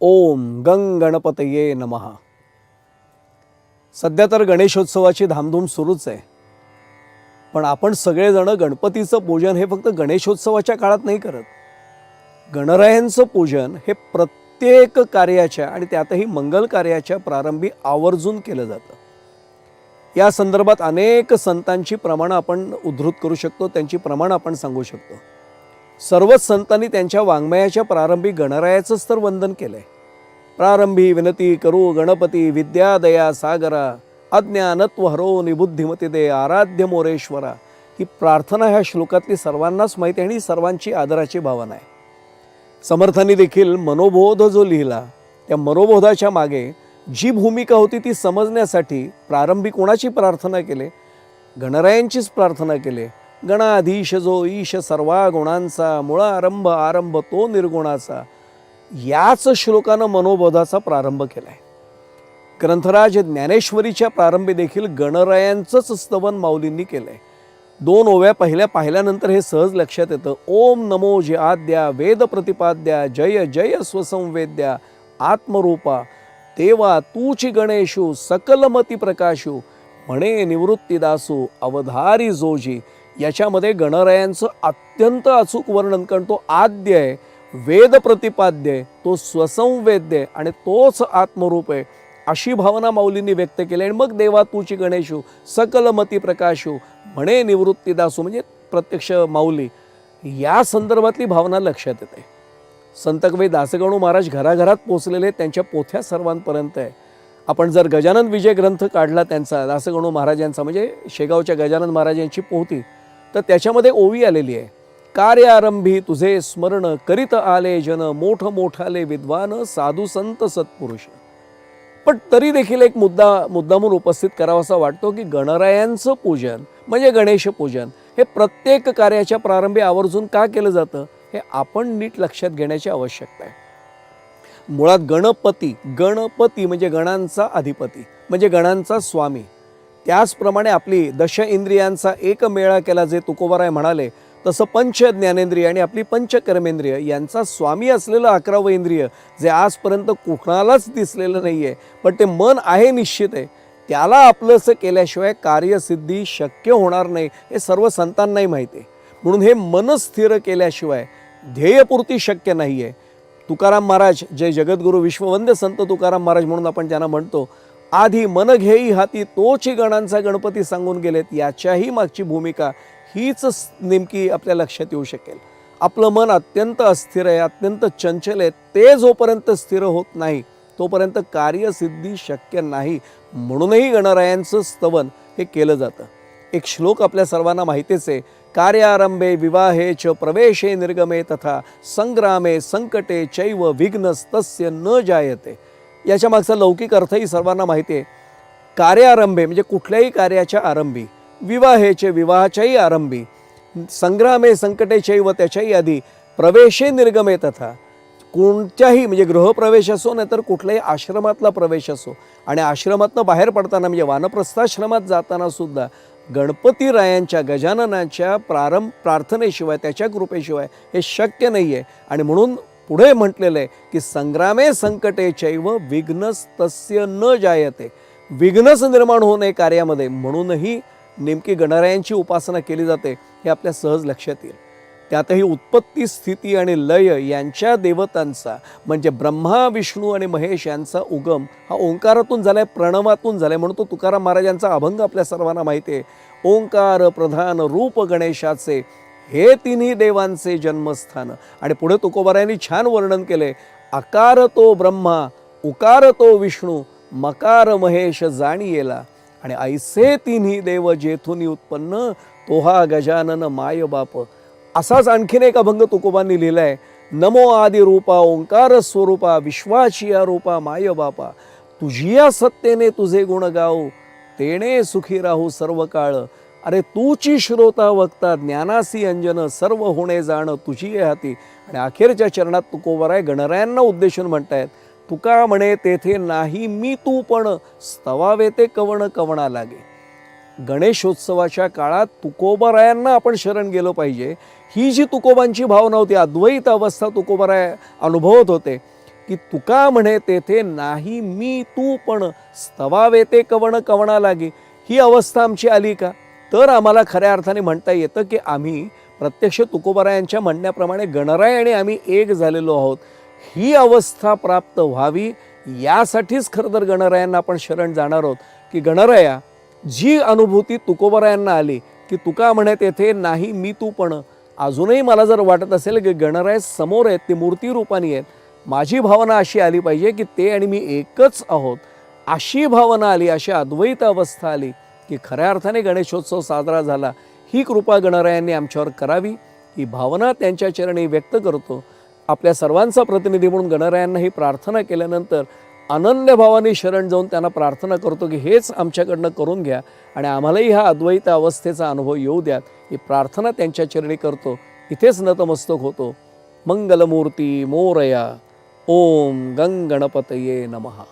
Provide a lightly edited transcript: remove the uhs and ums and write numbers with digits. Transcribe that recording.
ओम गंग गणपतये नमः. सध्या तर गणेशोत्सवाची धामधूम सुरूच आहे. पण आपण सगळेजण गणपतीचं पूजन हे फक्त गणेशोत्सवाच्या काळात नाही करत. गणरायांचं पूजन हे प्रत्येक कार्याच्या आणि त्यातही मंगल कार्याच्या प्रारंभी आवर्जून केलं जातं. या संदर्भात अनेक संतांची प्रमाणं आपण उद्धृत करू शकतो, त्यांची प्रमाणं आपण सांगू शकतो. सर्वच संतांनी त्यांच्या वाङ्मयाच्या प्रारंभी गणरायाचंच तर वंदन केलंय. प्रारंभी विनती करू गणपती विद्या दया सागरा, अज्ञानत्व हरो निबुद्धिमती दे आराध्य मोरेश्वरा. ही प्रार्थना ह्या श्लोकातली सर्वांनाच माहिती आहे आणि सर्वांची आदराची भावना आहे. समर्थांनी देखील मनोबोध जो लिहिला त्या मनोबोधाच्या मागे जी भूमिका होती ती समजण्यासाठी प्रारंभी कोणाची प्रार्थना केले? गणरायांचीच प्रार्थना केले. गणाधीश जो ईश सर्वा गुणांचा, मूळ आरंभ आरंभ तो निर्गुणाचा. याच श्लोकानं मनोबोधाचा प्रारंभ केलाय. ग्रंथराज ज्ञानेश्वरीच्या प्रारंभी देखील गणरायांचंच स्तवन माऊलींनी केलंय. 2 ओव्या पाहिल्यानंतर हे सहज लक्षात येतं. ओम नमो जे आद्या वेद प्रतिपाद्या, जय जय स्वसंवेद्या आत्मरूपा, देवा तूची गणेशू सकलमती प्रकाशू, म्हणे निवृत्तीदासू अवधारी जोजी. याच्यामध्ये गणरायांचं अत्यंत अचूक वर्णन, कारण तो आद्य आहे, वेद प्रतिपाद्य आहे, तो स्वसंवेद्य आहे आणि तोच आत्मरूप आहे, अशी भावना माऊलींनी व्यक्त केली. आणि मग देवा तूची गणेशू सकलमती प्रकाशू, म्हणे निवृत्तीदासू, म्हणजे प्रत्यक्ष माऊली. या संदर्भातली भावना लक्षात येते. संत कवी दासगणू महाराज घराघरात पोचलेले, त्यांच्या पोथ्या सर्वांपर्यंत आहे. आपण जर गजानन विजय ग्रंथ काढला त्यांचा, दासगणू महाराजांचा, म्हणजे शेगावच्या गजानन महाराजांची पोथी, तर त्याच्यामध्ये ओवी आलेली आहे. कार्यारंभी तुझे स्मरण करीत आले जन, मोठ मोठाले विद्वान साधू संत सत्पुरुष. पण तरी देखील एक मुद्दामून उपस्थित करावासा वाटतो की गणरायांचं पूजन म्हणजे गणेश पूजन हे प्रत्येक कार्याच्या प्रारंभी आवर्जून का केलं जातं हे आपण नीट लक्षात घेण्याची आवश्यकता आहे. मुळात गणपती म्हणजे गणांचा अधिपती, म्हणजे गणांचा स्वामी. त्याचप्रमाणे आपली दश इंद्रियांचा एक मेळा केला जे तुकोबाराय म्हणाले, तसं पंच ज्ञानेंद्रिय आणि आपली पंचकर्मेंद्रिय यांचा स्वामी असलेलं 11वं इंद्रिय जे आजपर्यंत कुणालाच दिसलेलं नाही आहे, पण ते मन आहे, निश्चित आहे, त्याला आपलंसं केल्याशिवाय कार्यसिद्धी शक्य होणार नाही हे सर्व संतांनाही माहिती आहे. म्हणून हे मन स्थिर केल्याशिवाय ध्येयपूर्ती शक्य नाही आहे. तुकाराम महाराज, जे जगद्गुरू विश्ववंद्य संत तुकाराम महाराज म्हणून आपण त्यांना म्हणतो, आधी मन घेई हाती तोची गणांचा गणपती सांगून गेलेत. याच्याही मागची भूमिका हीच नेमकी आपल्या लक्षात येऊ शकेल. आपलं मन अत्यंत अस्थिर आहे, अत्यंत चंचल आहे. ते जोपर्यंत स्थिर होत नाही तोपर्यंत कार्यसिद्धी शक्य नाही. म्हणूनही गणरायांचं स्तवन हे केलं जातं. एक श्लोक आपल्या सर्वांना माहितीच आहे. कार्यारंभे विवाहे च प्रवेशे निर्गमे तथा संग्रामे संकटे चैव विघ्नस्तस्य न जायते. याच्या मागचा लौकिक अर्थही सर्वांना माहिती आहे. कार्यारंभे म्हणजे कुठल्याही कार्याच्या आरंभी, विवाहेचे विवाहाच्याही आरंभी, संग्रामे संकटेचैव त्याच्याही आधी, प्रवेशे निर्गमे तथा कोणत्याही म्हणजे गृहप्रवेश असो नाही तर कुठल्याही आश्रमातला प्रवेश असो, आणि आश्रमातनं बाहेर पडताना म्हणजे वानप्रस्थाश्रमात जाताना सुद्धा गणपती रायांच्या गजाननाच्या प्रार्थनेशिवाय, त्याच्या कृपेशिवाय हे शक्य नाही आहे. आणि म्हणून पुढे म्हटलेलं आहे की संग्रामे संकटे चैव विघ्नस्तस्य न जायते. विघ्नच निर्माण होऊ नये कार्यामध्ये, म्हणूनही नेमकी गणरायांची उपासना केली जाते हे आपल्या सहज लक्षात येईल. त्यातही उत्पत्ती स्थिती आणि लय यांच्या देवतांचा म्हणजे ब्रह्मा विष्णू आणि महेश यांचा उगम हा ओंकारातून झालाय, प्रणवातून झालाय. म्हणून तो तुकाराम महाराजांचा अभंग आपल्या सर्वांना माहिती आहे. ओंकार प्रधान रूप गणेशाचे, हे तिन्ही देवांचे जन्मस्थान. आणि पुढे तुकोबारायांनी छान वर्णन केले. आकार तो ब्रह्मा, उकार तो विष्णू, मकार महेश जाणी येला. आणि ऐसे तिन्ही देव जेथून उत्पन्न, तो हा गजानन माय बाप. असाच आणखीन एक अभंग तुकोबांनी लिहिलाय. नमो आदि रूपा ओंकार स्वरूपा, विश्वाची रूपा माय बापा. तुझिया सत्तेने तुझे गुण गाऊ, तेने सुखी राहू सर्व काळ. अरे तूची श्रोता वक्ता, ज्ञानासी अंजन, सर्व होणे जाण तुझी हाती. आणि अखेरच्या चरणात तुकोबाराय गणरायांना उद्देशून म्हणतायत, तुका म्हणे तेथे नाही मी तू पण, स्तवावे ते कवण कवणा लागे. गणेशोत्सवाच्या काळात तुकोबारायांना आपण शरण गेलो पाहिजे. ही जी तुकोबांची भावना होती, अद्वैत अवस्था तुकोबाराय अनुभवत होते, की तुका म्हणे तेथे नाही मी तू पण स्तवावे ते कवण कवणा लागे. ही अवस्था आमची आली का तर आम्हाला खऱ्या अर्थाने म्हणता येतं की आम्ही प्रत्यक्ष तुकोबारायांच्या म्हणण्याप्रमाणे गणराय आणि आम्ही एक झालेलो आहोत. ही अवस्था प्राप्त व्हावी यासाठीच खरं तर गणरायांना आपण शरण जाणार आहोत. की गणराया, जी अनुभूती तुकोबारायांना आली की तुका म्हणे तेथे नाही मी तू पण, अजूनही मला जर वाटत असेल की गणराय समोर आहेत, ते मूर्ती रूपाने आहेत, माझी भावना अशी आली पाहिजे की ते आणि मी एकच आहोत, अशी भावना आली, अशी अद्वैत अवस्था आली की खऱ्या अर्थाने गणेशोत्सव साजरा झाला. ही कृपा गणरायांनी आमच्यावर करावी, ही भावना त्यांच्या चरणी व्यक्त करतो. आपल्या सर्वांचा प्रतिनिधी म्हणून गणरायांना ही प्रार्थना केल्यानंतर अनन्य भावाने शरण जाऊन त्यांना प्रार्थना करतो की हेच आमच्याकडनं करून घ्या आणि आम्हालाही ह्या अद्वैत अवस्थेचा अनुभव येऊ द्यात. ही प्रार्थना त्यांच्या चरणी करतो. इथेच नतमस्तक होतो. मंगलमूर्ती मोरया. ओम गंगणपतये नमः.